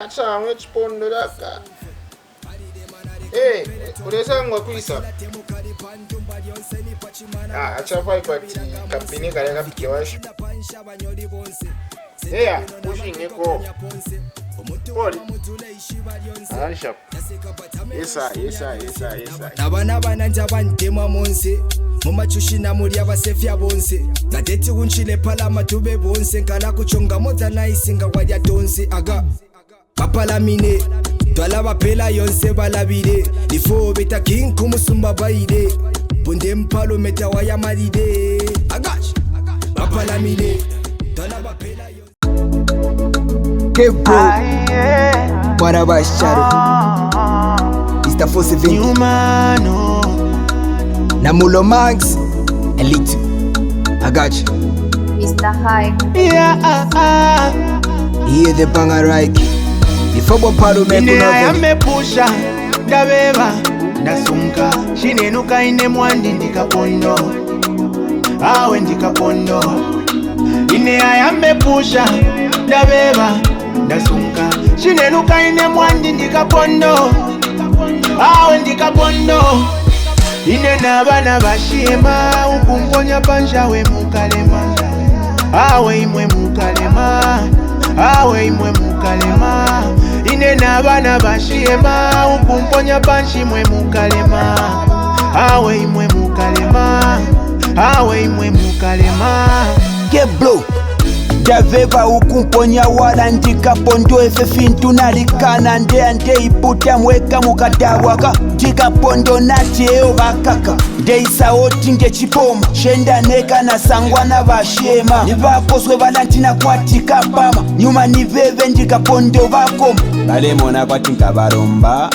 acha mwechipondo daka. Unaweza ngwakuisa. Acha fai kwa kampini kale kapike washu. Pushing eko. Poli. Anisha. Yesa. Abana bananja bandema monse. Mama chushina muri abasefya bonse. Nadeti unchile pala matube bonse nkala kuchonga moza na isinga wajya tonse aga. Papala mine. Twala bapela yonse balabire. Ifo beta king kumusumba baide. Bunde mpalo meta waya maride. Agash. Papala mine. Twala bapela yonse. Kebro. Bwana basharo. Mr. 470 Humano Namulo Max Elite. I got you. Mr. High. Hear the banger right. Before palo ine ayamepusha ndabeba ndasunka shinenuka ine mwandi ndikapondo awe ndikapondo ine ayamepusha ndabeba ndasunka shinenuka ine mwandi ndikapondo awe ndikapondo ine nabana bashima ukumponya panjawe mukalema awe imwe mukalema ine nabana bashima ukumponya panjimwe mukalema awe imwe mukalema Kebro Daveva ukumponya wala ndikapondo efefintu nalikana nde ante iputa mweka mukadawaka ndikapondo nateo bakaka ndeisa oti ngechipoma shenda neka na sangwa na bashema nivakoswe balantina kwatika pama nyuma niveve ndikapondo bakoma balemona kwatinka baromba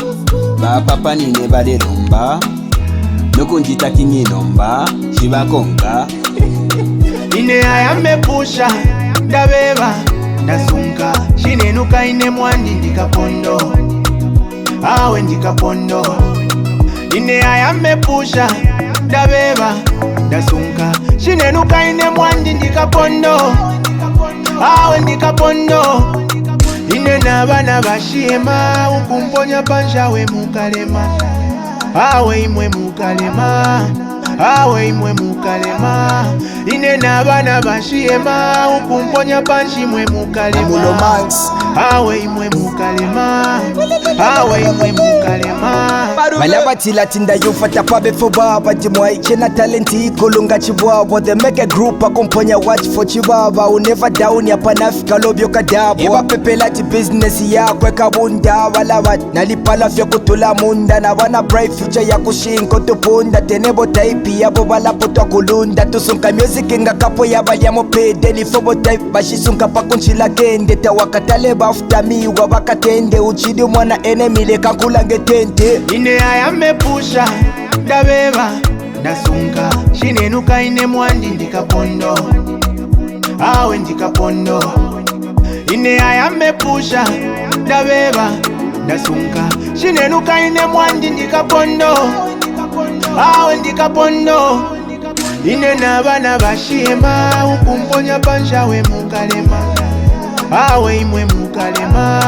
bapapa nine balelomba nokunjita kinginomba shibakonga ine ayamepusha ndabeba ndasunka shinenuka ine mwandi ndikapondo awe ndikapondo ine ayamepusha ndabeba ndasunka shinenuka ine mwandi ndikapondo awe ndikapondo ine nabana bashima ukumponya panjawe mukalema awe imwe mukalema ine nabana bashima ukumponya panjimwe mukalema awe imwe mukalema Malabatila tinda yufata pabe fubaba Jimwa ichena talenti ikulunga chibwabo They make a group akumponya watch for chibaba Uneva down ya panafika lobyo kadabo Iwa pepela ti business ya kwe kabunda Walabat nalipala fya kutula munda Na wana bright future ya kushinko tupunda Tenebo taipi ya bobala potwa kulunda Tusunka music inga kapo ya balyamo pede Ni fobo type bashisunka pakunchila kende Tawakatale bafta mi wabakatende Uchidi mwana enemy leka kulange tente ine ayamepusha ndabeba ndasunka shinenuka ine mwandi ndikapondo awe ndikapondo ine ayamepusha ndabeba ndasunka shinenuka ine mwandi ndikapondo awe ndikapondo ine nabana bashima ukumponya panjawe mukalema awe imwe mukalema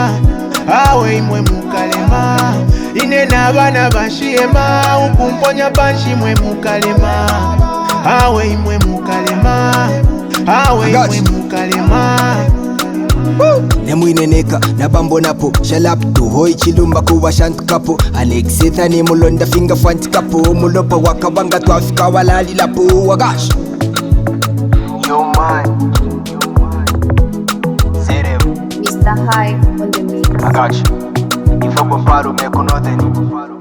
ine nabana bashima ukumponya panjimwe mukalema awe imwe mukalema Nemwineneka na bambo napo Shalap tu hoi chilumba kuwa shant kapo Alexitha ni mulonda finger front kapo Mulopa wakabanga tuafika walali lapo Wagash Yo man Mr. High on the beat. I got you. If I go far, make another.